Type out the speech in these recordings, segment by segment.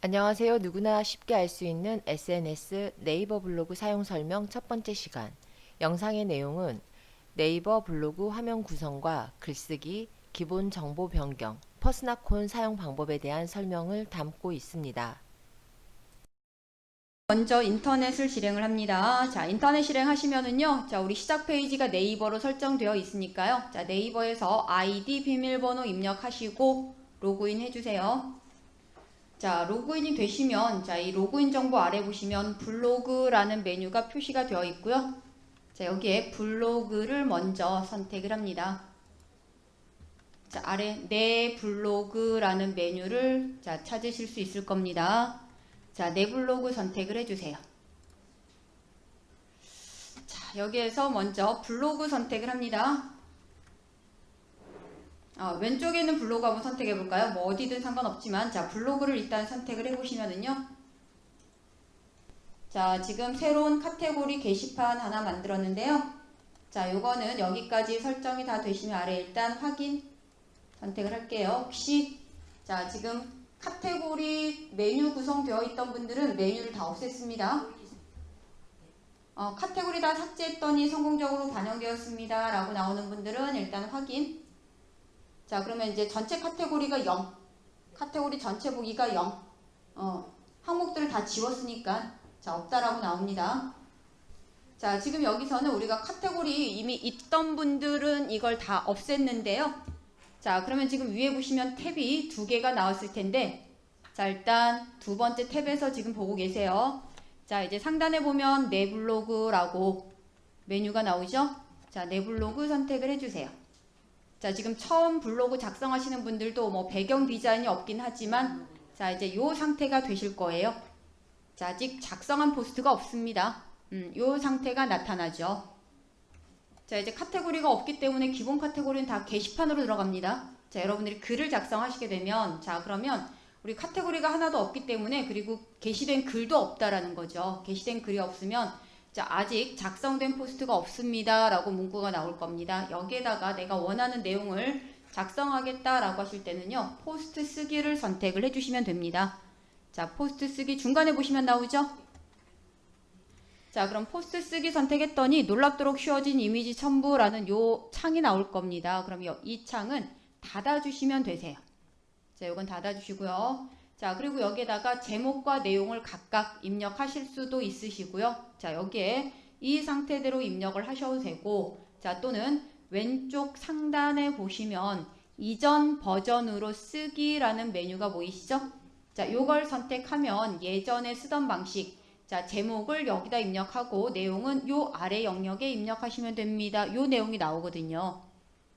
안녕하세요. 누구나 쉽게 알 수 있는 SNS 네이버 블로그 사용 설명 첫 번째 시간. 영상의 내용은 네이버 블로그 화면 구성과 글쓰기, 기본 정보 변경, 퍼스나콘 사용 방법에 대한 설명을 담고 있습니다. 먼저 인터넷을 실행을 합니다. 자, 인터넷 실행하시면은요. 자, 우리 시작 페이지가 네이버로 설정되어 있으니까요. 자, 네이버에서 아이디 비밀번호 입력하시고 로그인 해주세요. 자, 로그인이 되시면 자, 이 로그인 정보 아래 보시면 블로그라는 메뉴가 표시가 되어 있고요. 자, 여기에 블로그를 먼저 선택을 합니다. 자, 아래 내 블로그라는 메뉴를 자, 찾으실 수 있을 겁니다. 자, 내 블로그 선택을 해주세요. 자, 여기에서 먼저 블로그 선택을 합니다. 왼쪽에 있는 블로그 한번 선택해 볼까요? 뭐 어디든 상관없지만 자, 블로그를 일단 선택을 해 보시면은요. 자, 지금 새로운 카테고리 게시판 하나 만들었는데요. 자, 요거는 여기까지 설정이 다 되시면 아래 일단 확인 선택을 할게요. 혹시 자, 지금 카테고리 메뉴 구성되어 있던 분들은 메뉴를 다 없앴습니다. 카테고리 다 삭제했더니 성공적으로 반영되었습니다 라고 나오는 분들은 일단 확인. 자, 그러면 이제 전체 카테고리가 0, 카테고리 전체 보기가 0, 항목들을 다 지웠으니까 자, 없다라고 나옵니다. 자, 지금 여기서는 우리가 카테고리 이미 있던 분들은 이걸 다 없앴는데요. 자, 그러면 지금 위에 보시면 탭이 두 개가 나왔을 텐데, 자, 일단 두 번째 탭에서 지금 보고 계세요. 자, 이제 상단에 보면 내 블로그라고 메뉴가 나오죠? 자, 내 블로그 선택을 해주세요. 자, 지금 처음 블로그 작성하시는 분들도 뭐 배경 디자인이 없긴 하지만 자, 이제 요 상태가 되실 거예요. 자, 아직 작성한 포스트가 없습니다. 요 상태가 나타나죠. 자, 이제 카테고리가 없기 때문에 기본 카테고리는 다 게시판으로 들어갑니다. 자, 여러분들이 글을 작성하시게 되면 자, 그러면 우리 카테고리가 하나도 없기 때문에 그리고 게시된 글도 없다라는 거죠. 게시된 글이 없으면 자, 아직 작성된 포스트가 없습니다 라고 문구가 나올 겁니다. 여기에다가 내가 원하는 내용을 작성하겠다 라고 하실 때는요, 포스트 쓰기를 선택을 해주시면 됩니다. 자, 포스트 쓰기 중간에 보시면 나오죠? 자, 그럼 포스트 쓰기 선택했더니 놀랍도록 쉬워진 이미지 첨부라는 요 창이 나올 겁니다. 그럼 이 창은 닫아주시면 되세요. 자, 요건 닫아주시고요. 자, 그리고 여기에다가 제목과 내용을 각각 입력하실 수도 있으시고요. 자, 여기에 이 상태대로 입력을 하셔도 되고, 자, 또는 왼쪽 상단에 보시면 이전 버전으로 쓰기라는 메뉴가 보이시죠? 자, 요걸 선택하면 예전에 쓰던 방식, 자, 제목을 여기다 입력하고 내용은 요 아래 영역에 입력하시면 됩니다. 요 내용이 나오거든요.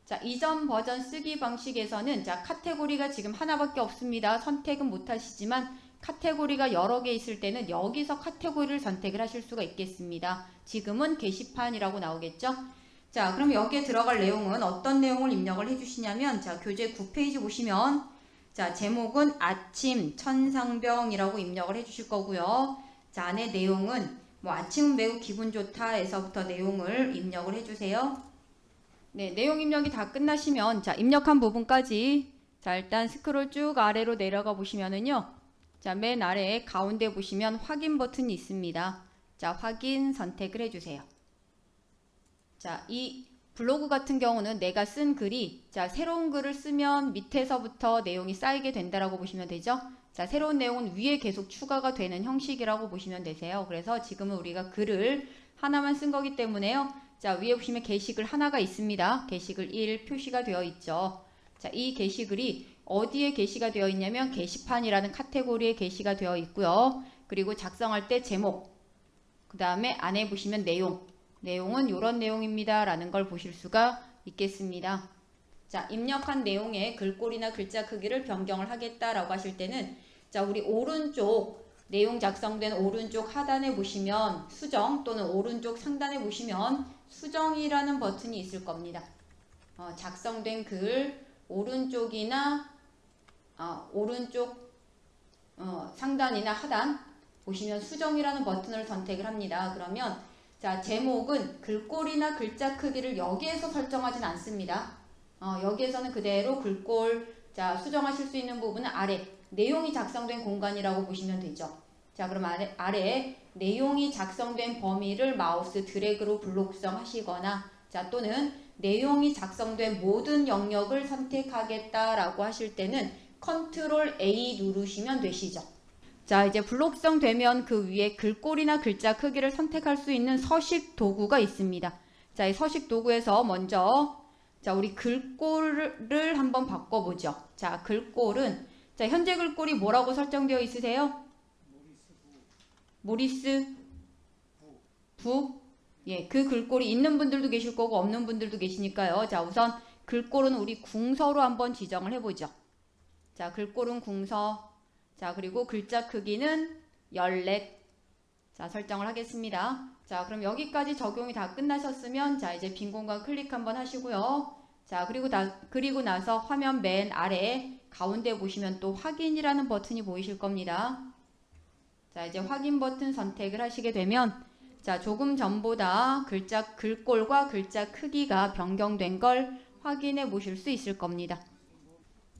자, 이전 버전 쓰기 방식에서는 자, 카테고리가 지금 하나밖에 없습니다. 선택은 못 하시지만 카테고리가 여러 개 있을 때는 여기서 카테고리를 선택을 하실 수가 있겠습니다. 지금은 게시판이라고 나오겠죠? 자, 그럼 여기에 들어갈 내용은 어떤 내용을 입력을 해주시냐면 자, 교재 9페이지 보시면 자, 제목은 아침 천상병이라고 입력을 해주실 거고요. 자, 안에 내용은 뭐 아침은 매우 기분 좋다에서부터 내용을 입력을 해주세요. 네, 내용 입력이 다 끝나시면 자, 입력한 부분까지 자, 일단 스크롤 쭉 아래로 내려가 보시면은요. 자, 맨 아래에 가운데 보시면 확인 버튼이 있습니다. 자, 확인 선택을 해주세요. 자, 이 블로그 같은 경우는 내가 쓴 글이 자, 새로운 글을 쓰면 밑에서부터 내용이 쌓이게 된다라고 보시면 되죠. 자, 새로운 내용은 위에 계속 추가가 되는 형식이라고 보시면 되세요. 그래서 지금은 우리가 글을 하나만 쓴 거기 때문에요. 자, 위에 보시면 게시글 하나가 있습니다. 게시글 1 표시가 되어 있죠. 자, 이 게시글이 어디에 게시가 되어 있냐면 게시판이라는 카테고리에 게시가 되어 있고요. 그리고 작성할 때 제목, 그 다음에 안에 보시면 내용은 이런 내용입니다 라는 걸 보실 수가 있겠습니다. 자, 입력한 내용의 글꼴이나 글자 크기를 변경을 하겠다라고 하실 때는 자, 우리 오른쪽 내용 작성된 오른쪽 하단에 보시면 수정 또는 오른쪽 상단에 보시면 수정이라는 버튼이 있을 겁니다. 작성된 글 오른쪽이나 오른쪽 상단이나 하단 보시면 수정이라는 버튼을 선택을 합니다. 그러면 자, 제목은 글꼴이나 글자 크기를 여기에서 설정하진 않습니다. 여기에서는 그대로 글꼴 자, 수정하실 수 있는 부분은 아래 내용이 작성된 공간이라고 보시면 되죠. 자, 그럼 아래 내용이 작성된 범위를 마우스 드래그로 블록성 하시거나 자, 또는 내용이 작성된 모든 영역을 선택하겠다라고 하실 때는 컨트롤 A 누르시면 되시죠. 자, 이제 블록성 되면 그 위에 글꼴이나 글자 크기를 선택할 수 있는 서식 도구가 있습니다. 자, 이 서식 도구에서 먼저 자, 우리 글꼴을 한번 바꿔보죠. 자, 글꼴은 자, 현재 글꼴이 뭐라고 설정되어 있으세요? 모리스 부. 예, 그 글꼴이 있는 분들도 계실 거고 없는 분들도 계시니까요. 자, 우선 글꼴은 우리 궁서로 한번 지정을 해보죠. 자, 글꼴은 궁서. 자, 그리고 글자 크기는 14. 자, 설정을 하겠습니다. 자, 그럼 여기까지 적용이 다 끝나셨으면 자, 이제 빈 공간 클릭 한번 하시고요. 자, 그리고 나서 화면 맨 아래 가운데 보시면 또 확인이라는 버튼이 보이실 겁니다. 자, 이제 확인 버튼 선택을 하시게 되면 자, 조금 전보다 글꼴과 글자 크기가 변경된 걸 확인해 보실 수 있을 겁니다.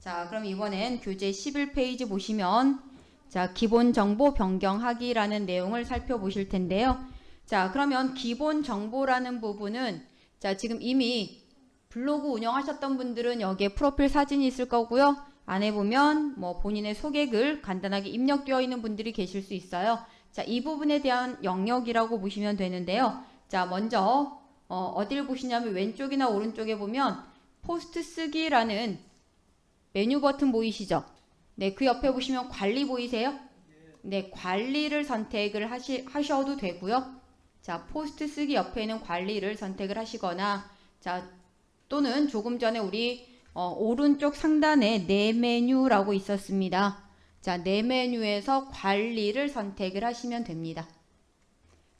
자, 그럼 이번엔 교재 11페이지 보시면 자, 기본 정보 변경하기라는 내용을 살펴보실 텐데요. 자, 그러면 기본 정보라는 부분은 자, 지금 이미 블로그 운영하셨던 분들은 여기에 프로필 사진이 있을 거고요. 안에 보면 뭐 본인의 소개글 간단하게 입력되어 있는 분들이 계실 수 있어요. 자, 이 부분에 대한 영역이라고 보시면 되는데요. 자, 먼저 어딜 보시냐면 왼쪽이나 오른쪽에 보면 포스트 쓰기라는 메뉴 버튼 보이시죠? 네, 그 옆에 보시면 관리 보이세요? 네, 관리를 선택을 하셔도 되고요. 자, 포스트 쓰기 옆에는 관리를 선택을 하시거나 자, 또는 조금 전에 우리 오른쪽 상단에 내 메뉴라고 있었습니다. 자, 내 메뉴에서 관리를 선택을 하시면 됩니다.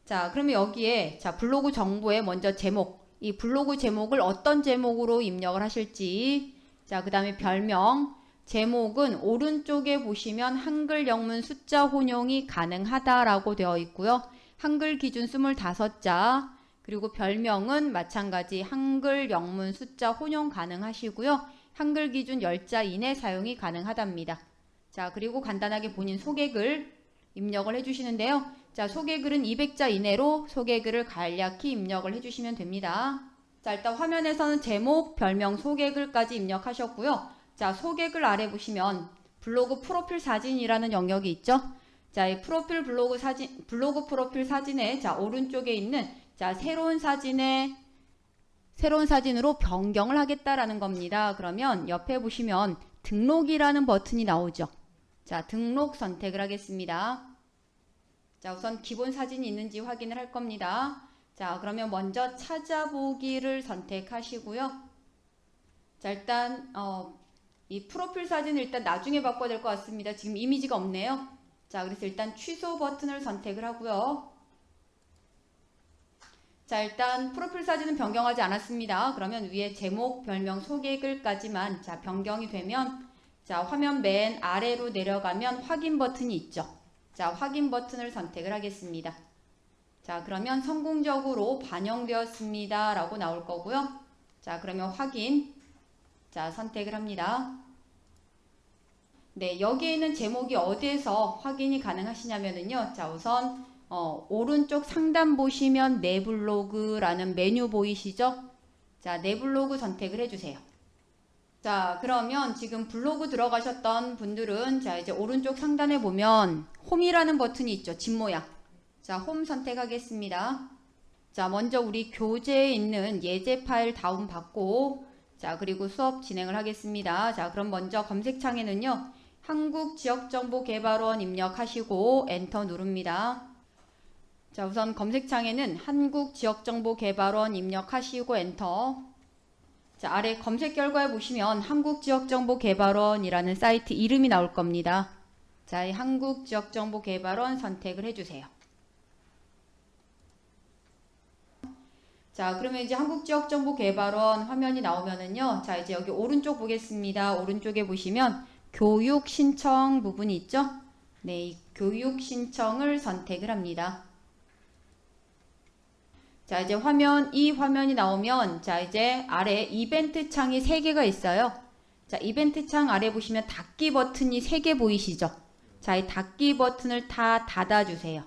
자, 그러면 여기에 자, 블로그 정보에 먼저 제목, 이 블로그 제목을 어떤 제목으로 입력을 하실지 자, 그 다음에 별명, 제목은 오른쪽에 보시면 한글 영문 숫자 혼용이 가능하다라고 되어 있고요. 한글 기준 25자, 그리고 별명은 마찬가지 한글 영문 숫자 혼용 가능하시고요. 한글 기준 10자 이내 사용이 가능하답니다. 자, 그리고 간단하게 본인 소개글 입력을 해주시는데요. 자, 소개글은 200자 이내로 소개글을 간략히 입력을 해주시면 됩니다. 자, 일단 화면에서는 제목, 별명, 소개글까지 입력하셨고요. 자, 소개글 아래 보시면 블로그 프로필 사진이라는 영역이 있죠. 자, 이 블로그 프로필 사진에 자, 오른쪽에 있는 자, 새로운 사진으로 변경을 하겠다라는 겁니다. 그러면 옆에 보시면 등록이라는 버튼이 나오죠. 자, 등록 선택을 하겠습니다. 자, 우선 기본 사진이 있는지 확인을 할 겁니다. 자, 그러면 먼저 찾아보기를 선택하시고요. 자, 일단 이 프로필 사진을 일단 나중에 바꿔야 될 것 같습니다. 지금 이미지가 없네요. 자, 그래서 일단 취소 버튼을 선택을 하고요. 자, 일단 프로필 사진은 변경하지 않았습니다. 그러면 위에 제목, 별명, 소개글까지만 자, 변경이 되면 자, 화면 맨 아래로 내려가면 확인 버튼이 있죠. 자, 확인 버튼을 선택을 하겠습니다. 자, 그러면 성공적으로 반영되었습니다 라고 나올 거고요. 자, 그러면 확인 자, 선택을 합니다. 네, 여기에 있는 제목이 어디에서 확인이 가능하시냐면요. 자, 우선 오른쪽 상단 보시면 내 블로그라는 메뉴 보이시죠? 자, 내 블로그 선택을 해주세요. 자, 그러면 지금 블로그 들어가셨던 분들은 자, 이제 오른쪽 상단에 보면 홈이라는 버튼이 있죠. 집 모양. 자, 홈 선택하겠습니다. 자, 먼저 우리 교재에 있는 예제 파일 다운받고 자, 그리고 수업 진행을 하겠습니다. 자, 그럼 먼저 검색창에는요. 한국지역정보개발원 입력하시고 엔터 누릅니다. 자, 우선 검색창에는 한국지역정보개발원 입력하시고 엔터. 자, 아래 검색 결과에 보시면 한국지역정보개발원이라는 사이트 이름이 나올 겁니다. 자, 이 한국지역정보개발원 선택을 해주세요. 자, 그러면 이제 한국지역정보개발원 화면이 나오면은요. 자, 이제 여기 오른쪽 보겠습니다. 오른쪽에 보시면 교육 신청 부분이 있죠? 네, 이 교육 신청을 선택을 합니다. 자, 이제 이 화면이 나오면 자, 이제 아래 이벤트 창이 3개가 있어요. 자, 이벤트 창 아래 보시면 닫기 버튼이 3개 보이시죠? 자, 이 닫기 버튼을 다 닫아주세요.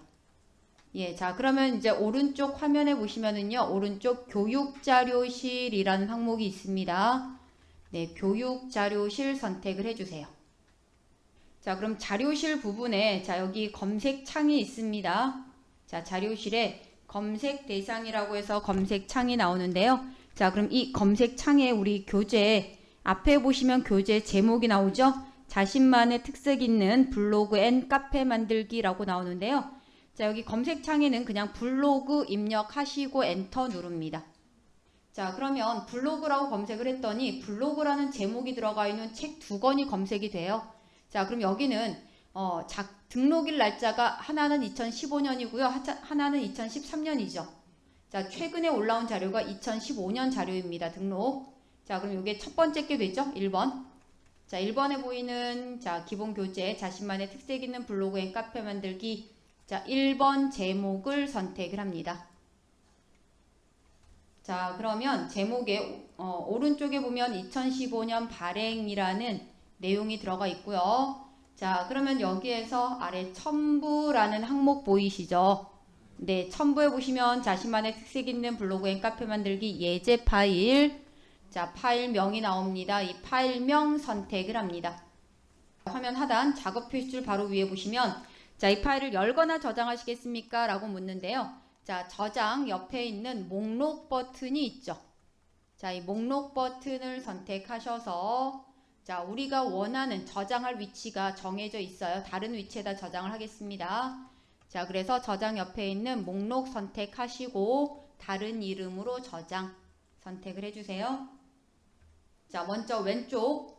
예, 자, 그러면 이제 오른쪽 화면에 보시면은요, 오른쪽 교육자료실이라는 항목이 있습니다. 네, 교육자료실 선택을 해주세요. 자, 그럼 자료실 부분에, 자, 여기 검색창이 있습니다. 자, 자료실에 검색 대상이라고 해서 검색창이 나오는데요. 자, 그럼 이 검색창에 우리 교재, 앞에 보시면 교재 제목이 나오죠? 자신만의 특색 있는 블로그 앤 카페 만들기라고 나오는데요. 자, 여기 검색창에는 그냥 블로그 입력하시고 엔터 누릅니다. 자, 그러면 블로그라고 검색을 했더니 블로그라는 제목이 들어가 있는 책 2권이 검색이 돼요. 자, 그럼 여기는 등록일 날짜가 하나는 2015년이고요. 하나는 2013년이죠. 자, 최근에 올라온 자료가 2015년 자료입니다. 등록. 자, 그럼 이게 첫 번째 게 되죠? 1번. 자, 1번에 보이는 자, 기본 교재 자신만의 특색 있는 블로그 앤 카페 만들기. 자, 1번 제목을 선택을 합니다. 자, 그러면 제목에 오른쪽에 보면 2015년 발행이라는 내용이 들어가 있고요. 자, 그러면 여기에서 아래 첨부라는 항목 보이시죠? 네, 첨부에 보시면 자신만의 특색 있는 블로그 앤 카페 만들기 예제 파일. 자, 파일명이 나옵니다. 이 파일명 선택을 합니다. 화면 하단 작업 표시줄 바로 위에 보시면 자, 이 파일을 열거나 저장하시겠습니까? 라고 묻는데요. 자, 저장 옆에 있는 목록 버튼이 있죠. 자, 이 목록 버튼을 선택하셔서 자, 우리가 원하는 저장할 위치가 정해져 있어요. 다른 위치에다 저장을 하겠습니다. 자, 그래서 저장 옆에 있는 목록 선택하시고 다른 이름으로 저장 선택을 해주세요. 자, 먼저 왼쪽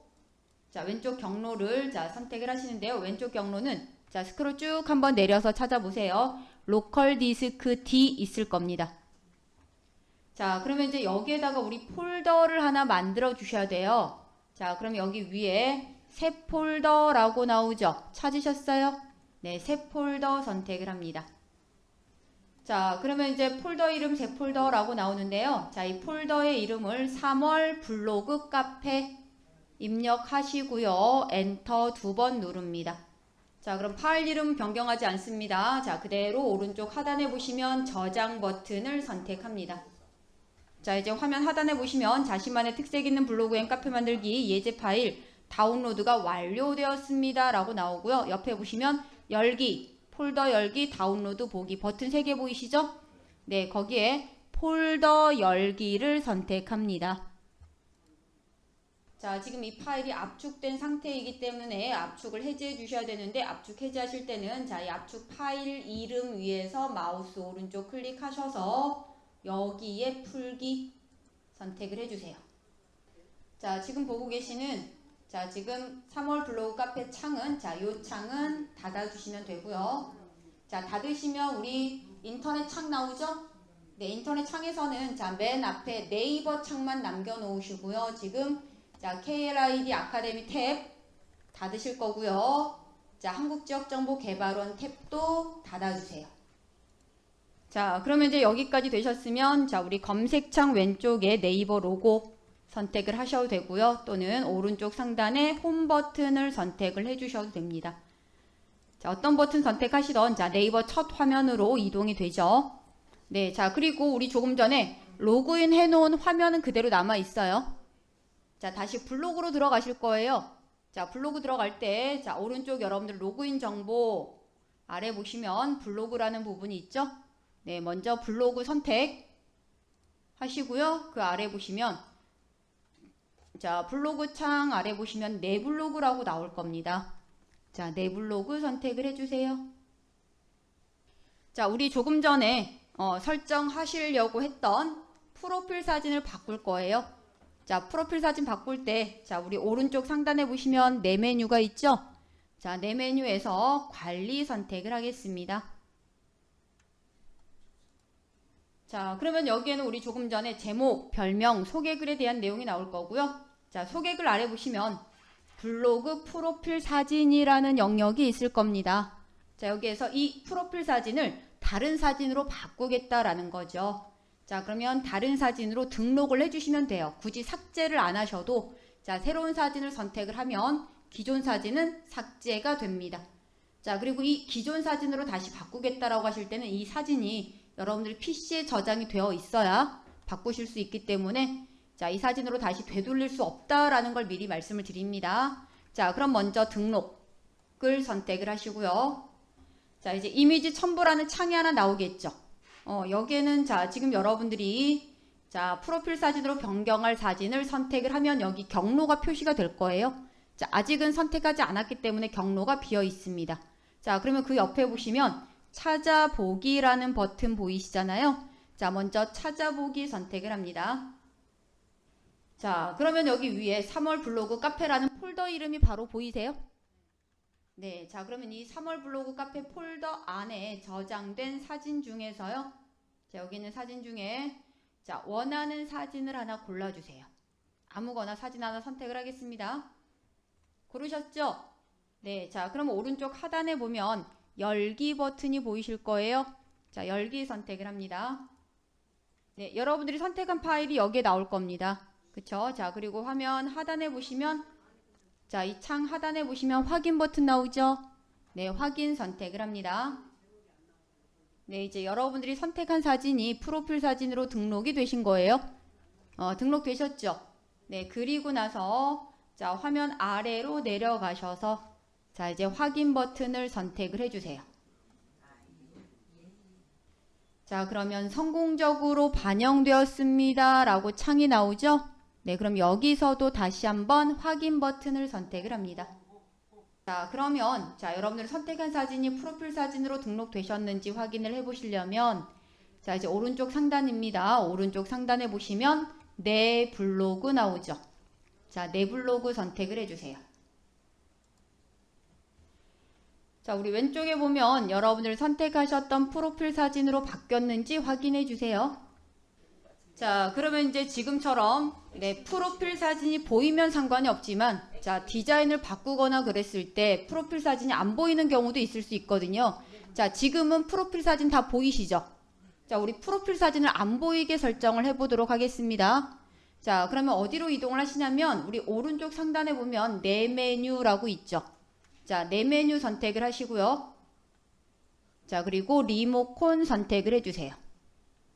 경로를 자, 선택을 하시는데요. 왼쪽 경로는 자, 스크롤 쭉 한번 내려서 찾아보세요. 로컬 디스크 D 있을 겁니다. 자, 그러면 이제 여기에다가 우리 폴더를 하나 만들어 주셔야 돼요. 자, 그럼 여기 위에 새 폴더라고 나오죠? 찾으셨어요? 네, 새 폴더 선택을 합니다. 자, 그러면 이제 폴더 이름 새 폴더라고 나오는데요. 자, 이 폴더의 이름을 3월 블로그 카페 입력하시고요. 엔터 2번 누릅니다. 자, 그럼 파일 이름 변경하지 않습니다. 자, 그대로 오른쪽 하단에 보시면 저장 버튼을 선택합니다. 자, 이제 화면 하단에 보시면 자신만의 특색 있는 블로그 앤 카페 만들기 예제 파일 다운로드가 완료되었습니다 라고 나오고요. 옆에 보시면 열기, 폴더 열기, 다운로드 보기 버튼 3개 보이시죠? 네, 거기에 폴더 열기를 선택합니다. 자, 지금 이 파일이 압축된 상태이기 때문에 압축을 해제해 주셔야 되는데 압축 해제하실 때는 자, 이 압축 파일 이름 위에서 마우스 오른쪽 클릭하셔서 여기에 풀기 선택을 해주세요. 자, 지금 보고 계시는 자, 지금 3월 블로그 카페 창은 자, 요 창은 닫아주시면 되고요. 자, 닫으시면 우리 인터넷 창 나오죠? 네, 인터넷 창에서는 자, 맨 앞에 네이버 창만 남겨놓으시고요. 지금 자, KLID 아카데미 탭 닫으실 거고요. 자, 한국지역정보개발원 탭도 닫아주세요. 자, 그러면 이제 여기까지 되셨으면 자, 우리 검색창 왼쪽에 네이버 로고 선택을 하셔도 되고요. 또는 오른쪽 상단에 홈 버튼을 선택을 해주셔도 됩니다. 자, 어떤 버튼 선택하시던 자, 네이버 첫 화면으로 이동이 되죠. 네, 자, 그리고 우리 조금 전에 로그인 해놓은 화면은 그대로 남아 있어요. 자, 다시 블로그로 들어가실 거예요. 자, 블로그 들어갈 때 자, 오른쪽 여러분들 로그인 정보 아래 보시면 블로그라는 부분이 있죠. 네, 먼저 블로그 선택 하시고요. 그 아래 보시면 자, 블로그 창 아래 보시면 내 블로그라고 나올 겁니다. 자, 내 블로그 선택을 해주세요. 자, 우리 조금 전에 설정하시려고 했던 프로필 사진을 바꿀 거예요. 자, 프로필 사진 바꿀 때 자, 우리 오른쪽 상단에 보시면 내 메뉴가 있죠. 자, 내 메뉴에서 관리 선택을 하겠습니다. 자, 그러면 여기에는 우리 조금 전에 제목, 별명, 소개글에 대한 내용이 나올 거고요. 자, 소개글 아래 보시면 블로그 프로필 사진이라는 영역이 있을 겁니다. 자, 여기에서 이 프로필 사진을 다른 사진으로 바꾸겠다라는 거죠. 자, 그러면 다른 사진으로 등록을 해주시면 돼요. 굳이 삭제를 안 하셔도 자, 새로운 사진을 선택을 하면 기존 사진은 삭제가 됩니다. 자, 그리고 이 기존 사진으로 다시 바꾸겠다라고 하실 때는 이 사진이 여러분들 PC에 저장이 되어 있어야 바꾸실 수 있기 때문에 자, 이 사진으로 다시 되돌릴 수 없다라는 걸 미리 말씀을 드립니다. 자, 그럼 먼저 등록을 선택을 하시고요. 자, 이제 이미지 첨부라는 창이 하나 나오겠죠. 여기에는 자, 지금 여러분들이 자, 프로필 사진으로 변경할 사진을 선택을 하면 여기 경로가 표시가 될 거예요. 자, 아직은 선택하지 않았기 때문에 경로가 비어 있습니다. 자, 그러면 그 옆에 보시면 찾아보기라는 버튼 보이시잖아요. 자, 먼저 찾아보기 선택을 합니다. 자, 그러면 여기 위에 3월 블로그 카페라는 폴더 이름이 바로 보이세요? 네, 자, 그러면 이 3월 블로그 카페 폴더 안에 저장된 사진 중에서요. 자, 여기 있는 사진 중에 자, 원하는 사진을 하나 골라주세요. 아무거나 사진 하나 선택을 하겠습니다. 고르셨죠? 네, 자, 그럼 오른쪽 하단에 보면 열기 버튼이 보이실 거예요. 자, 열기 선택을 합니다. 네, 여러분들이 선택한 파일이 여기에 나올 겁니다. 그쵸? 자, 그리고 화면 하단에 보시면 자, 이 창 하단에 보시면 확인 버튼 나오죠? 네, 확인 선택을 합니다. 네, 이제 여러분들이 선택한 사진이 프로필 사진으로 등록이 되신 거예요. 등록되셨죠? 네, 그리고 나서 자, 화면 아래로 내려가셔서 자, 이제 확인 버튼을 선택을 해주세요. 자, 그러면 성공적으로 반영되었습니다 라고 창이 나오죠? 네, 그럼 여기서도 다시 한번 확인 버튼을 선택을 합니다. 자, 그러면 자, 여러분들 선택한 사진이 프로필 사진으로 등록되셨는지 확인을 해보시려면 자, 이제 오른쪽 상단입니다. 오른쪽 상단에 보시면 내 블로그 나오죠. 자, 내 블로그 선택을 해주세요. 자, 우리 왼쪽에 보면 여러분들 선택하셨던 프로필 사진으로 바뀌었는지 확인해 주세요. 자, 그러면 이제 지금처럼 네, 프로필 사진이 보이면 상관이 없지만 자, 디자인을 바꾸거나 그랬을 때 프로필 사진이 안 보이는 경우도 있을 수 있거든요. 자, 지금은 프로필 사진 다 보이시죠? 자, 우리 프로필 사진을 안 보이게 설정을 해보도록 하겠습니다. 자, 그러면 어디로 이동을 하시냐면 우리 오른쪽 상단에 보면 내 메뉴라고 있죠. 자, 내 메뉴 선택을 하시고요. 자, 그리고 리모컨 선택을 해주세요.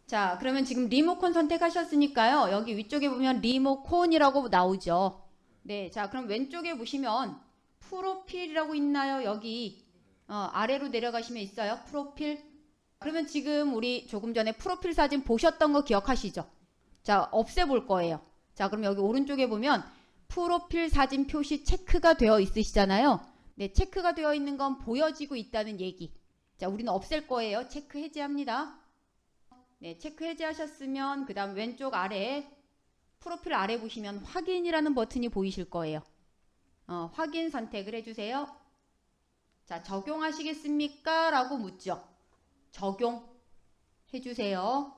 자, 그러면 지금 리모컨 선택하셨으니까요. 여기 위쪽에 보면 리모컨이라고 나오죠. 네, 자, 그럼 왼쪽에 보시면 프로필이라고 있나요? 여기 아래로 내려가시면 있어요. 프로필. 그러면 지금 우리 조금 전에 프로필 사진 보셨던 거 기억하시죠? 자, 없애볼 거예요. 자, 그럼 여기 오른쪽에 보면 프로필 사진 표시 체크가 되어 있으시잖아요. 네, 체크가 되어 있는 건 보여지고 있다는 얘기. 자, 우리는 없앨 거예요. 체크 해제합니다. 네, 체크 해제하셨으면 그 다음 왼쪽 아래 프로필 아래 보시면 확인이라는 버튼이 보이실 거예요. 확인 선택을 해주세요. 자, 적용하시겠습니까? 라고 묻죠. 적용해주세요.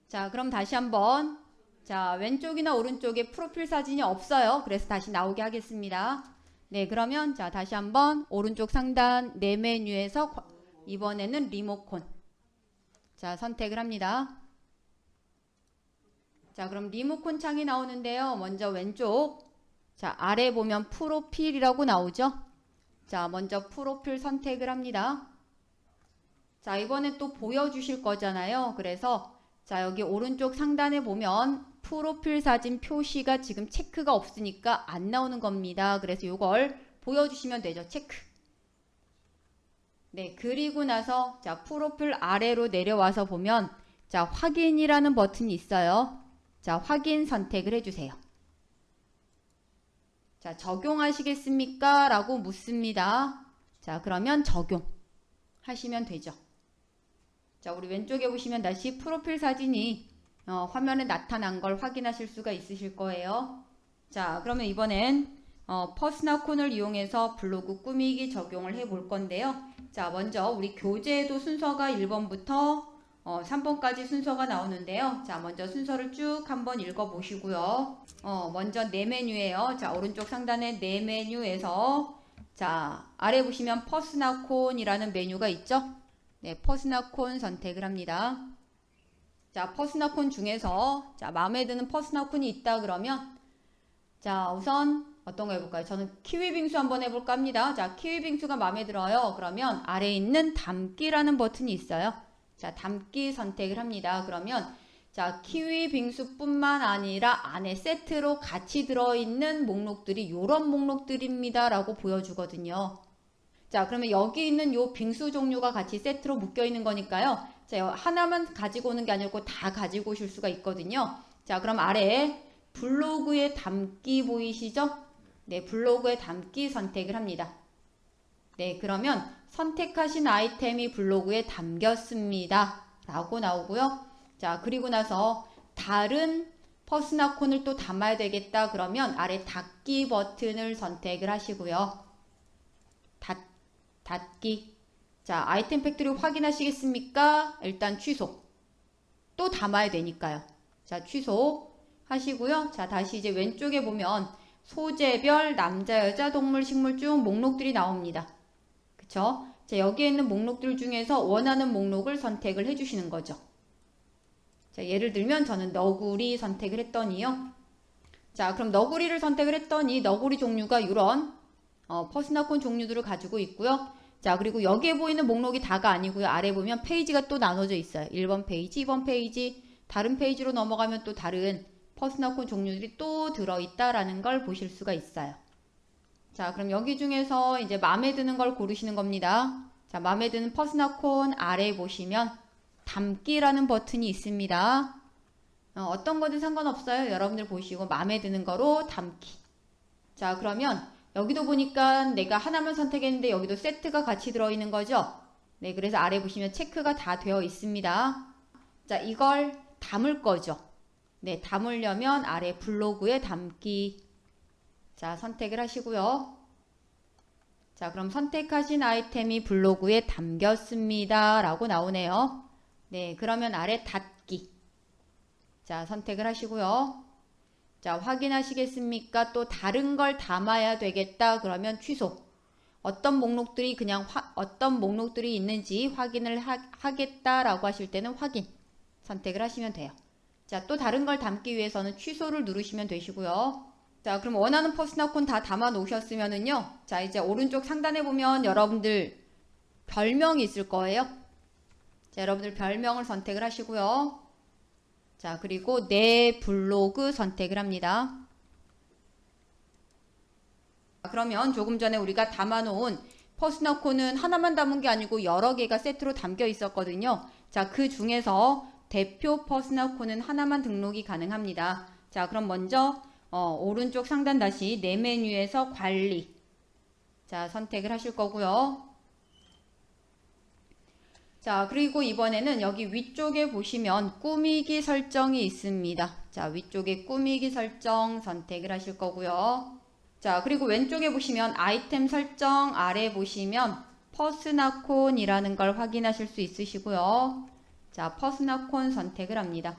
자, 그럼 다시 한번 자, 왼쪽이나 오른쪽에 프로필 사진이 없어요. 그래서 다시 나오게 하겠습니다. 네, 그러면 자, 다시 한번 오른쪽 상단 내 메뉴에서 이번에는 리모컨 자, 선택을 합니다. 자, 그럼 리모컨 창이 나오는데요. 먼저 왼쪽 자, 아래 보면 프로필이라고 나오죠. 자, 먼저 프로필 선택을 합니다. 자, 이번에 또 보여주실 거잖아요. 그래서 자, 여기 오른쪽 상단에 보면 프로필 사진 표시가 지금 체크가 없으니까 안 나오는 겁니다. 그래서 이걸 보여주시면 되죠. 체크. 네, 그리고 나서 자, 프로필 아래로 내려와서 보면 자, 확인이라는 버튼이 있어요. 자, 확인 선택을 해주세요. 자, 적용하시겠습니까? 라고 묻습니다. 자, 그러면 적용하시면 되죠. 자, 우리 왼쪽에 보시면 다시 프로필 사진이 화면에 나타난 걸 확인하실 수가 있으실 거예요. 자, 그러면 이번엔 퍼스널콘을 이용해서 블로그 꾸미기 적용을 해볼 건데요. 자, 먼저 우리 교재에도 순서가 1번부터 3번까지 순서가 나오는데요. 자, 먼저 순서를 쭉 한번 읽어보시고요. 먼저 내 메뉴예요. 자, 오른쪽 상단에 내 메뉴에서 자, 아래 보시면 퍼스널콘이라는 메뉴가 있죠. 네, 퍼스널콘 선택을 합니다. 자, 퍼스널콘 중에서 자, 마음에 드는 퍼스널콘이 있다 그러면 자, 우선 어떤 거 해볼까요? 저는 키위 빙수 한번 해볼까 합니다. 자, 키위 빙수가 마음에 들어요. 그러면 아래에 있는 담기라는 버튼이 있어요. 자, 담기 선택을 합니다. 그러면 자, 키위 빙수뿐만 아니라 안에 세트로 같이 들어있는 목록들이 요런 목록들입니다 라고 보여주거든요. 자, 그러면 여기 있는 요 빙수 종류가 같이 세트로 묶여 있는 거니까요. 자, 하나만 가지고 오는 게 아니고 다 가지고 오실 수가 있거든요. 자, 그럼 아래에 블로그에 담기 보이시죠? 네, 블로그에 담기 선택을 합니다. 네, 그러면 선택하신 아이템이 블로그에 담겼습니다 라고 나오고요. 자, 그리고 나서 다른 퍼스널콘을 또 담아야 되겠다 그러면 아래 닫기 버튼을 선택을 하시고요. 닫기. 자, 아이템 팩토리 확인하시겠습니까? 일단 취소. 또 담아야 되니까요. 자, 취소 하시고요. 자, 다시 이제 왼쪽에 보면 소재별 남자, 여자, 동물, 식물 중 목록들이 나옵니다. 그쵸? 자, 여기에 있는 목록들 중에서 원하는 목록을 선택을 해주시는 거죠. 자, 예를 들면 저는 너구리 선택을 했더니요. 자, 그럼 너구리를 선택을 했더니 너구리 종류가 이런 퍼스널콘 종류들을 가지고 있고요. 자, 그리고 여기에 보이는 목록이 다가 아니고요. 아래 보면 페이지가 또 나눠져 있어요. 1번 페이지, 2번 페이지, 다른 페이지로 넘어가면 또 다른 퍼스널콘 종류들이 또 들어있다라는 걸 보실 수가 있어요. 자, 그럼 여기 중에서 이제 마음에 드는 걸 고르시는 겁니다. 자, 마음에 드는 퍼스널콘 아래 보시면 담기라는 버튼이 있습니다. 어떤 거든 상관없어요. 여러분들 보시고 마음에 드는 거로 담기. 자, 그러면 여기도 보니까 내가 하나만 선택했는데 여기도 세트가 같이 들어있는 거죠. 네, 그래서 아래 보시면 체크가 다 되어 있습니다. 자, 이걸 담을 거죠. 네, 담으려면 아래 블로그에 담기. 자, 선택을 하시고요. 자, 그럼 선택하신 아이템이 블로그에 담겼습니다 라고 나오네요. 네, 그러면 아래 닫기. 자, 선택을 하시고요. 자, 확인하시겠습니까? 또 다른 걸 담아야 되겠다 그러면 취소. 어떤 목록들이 어떤 목록들이 있는지 확인을 하겠다라고 하실 때는 확인 선택을 하시면 돼요. 자, 또 다른 걸 담기 위해서는 취소를 누르시면 되시고요. 자, 그럼 원하는 퍼스널콘 다 담아 놓으셨으면은요. 자, 이제 오른쪽 상단에 보면 여러분들 별명이 있을 거예요. 자, 여러분들 별명을 선택을 하시고요. 자, 그리고 내 블로그 선택을 합니다. 그러면 조금 전에 우리가 담아놓은 퍼스널콘은 하나만 담은 게 아니고 여러 개가 세트로 담겨 있었거든요. 자, 그 중에서 대표 퍼스널콘은 하나만 등록이 가능합니다. 자, 그럼 먼저 오른쪽 상단 다시 내 메뉴에서 관리. 자, 선택을 하실 거고요. 자, 그리고 이번에는 여기 위쪽에 보시면 꾸미기 설정이 있습니다. 자, 위쪽에 꾸미기 설정 선택을 하실 거고요. 자, 그리고 왼쪽에 보시면 아이템 설정 아래 보시면 퍼스널콘이라는 걸 확인하실 수 있으시고요. 자, 퍼스널콘 선택을 합니다.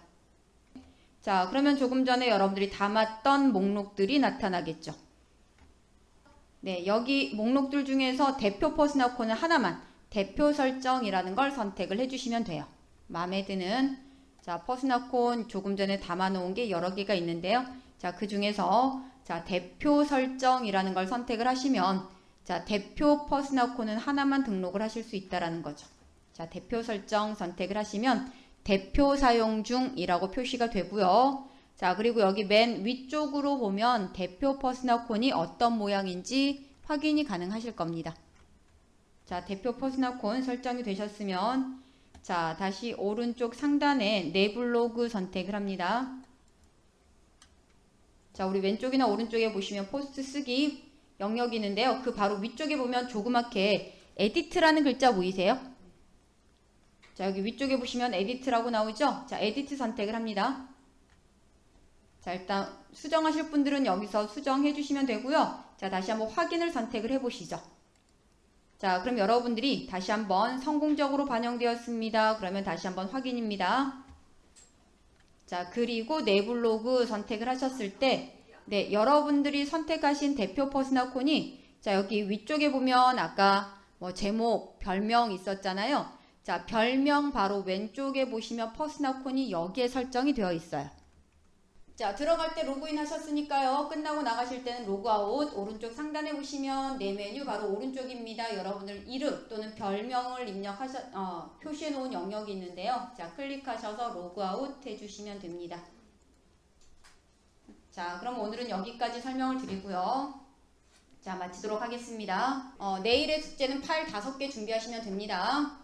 자, 그러면 조금 전에 여러분들이 담았던 목록들이 나타나겠죠. 네, 여기 목록들 중에서 대표 퍼스널콘은 하나만 대표 설정이라는 걸 선택을 해주시면 돼요. 마음에 드는 자, 퍼스널콘 조금 전에 담아 놓은 게 여러 개가 있는데요. 자, 그 중에서 자, 대표 설정이라는 걸 선택을 하시면 자, 대표 퍼스널콘은 하나만 등록을 하실 수 있다라는 거죠. 자, 대표 설정 선택을 하시면 대표 사용 중이라고 표시가 되고요. 자, 그리고 여기 맨 위쪽으로 보면 대표 퍼스널콘이 어떤 모양인지 확인이 가능하실 겁니다. 자, 대표 퍼스널콘 설정이 되셨으면 자, 다시 오른쪽 상단에 내 블로그 선택을 합니다. 자, 우리 왼쪽이나 오른쪽에 보시면 포스트 쓰기 영역이 있는데요. 그 바로 위쪽에 보면 조그맣게 에디트라는 글자 보이세요? 자, 여기 위쪽에 보시면 에디트라고 나오죠? 자, 에디트 선택을 합니다. 자, 일단 수정하실 분들은 여기서 수정해 주시면 되고요. 자, 다시 한번 확인을 선택을 해 보시죠. 자, 그럼 여러분들이 다시 한번 성공적으로 반영되었습니다. 그러면 다시 한번 확인입니다. 자, 그리고 내 블로그 선택을 하셨을 때, 네, 여러분들이 선택하신 대표 퍼스널콘이, 자, 여기 위쪽에 보면 아까 뭐 제목, 별명 있었잖아요. 자, 별명 바로 왼쪽에 보시면 퍼스널콘이 여기에 설정이 되어 있어요. 자, 들어갈 때 로그인 하셨으니까요. 끝나고 나가실 때는 로그아웃. 오른쪽 상단에 보시면 내 메뉴 바로 오른쪽입니다. 여러분들 이름 또는 별명을 표시해 놓은 영역이 있는데요. 자, 클릭하셔서 로그아웃 해주시면 됩니다. 자, 그럼 오늘은 여기까지 설명을 드리고요. 자, 마치도록 하겠습니다. 내일의 숙제는 파일 5개 준비하시면 됩니다.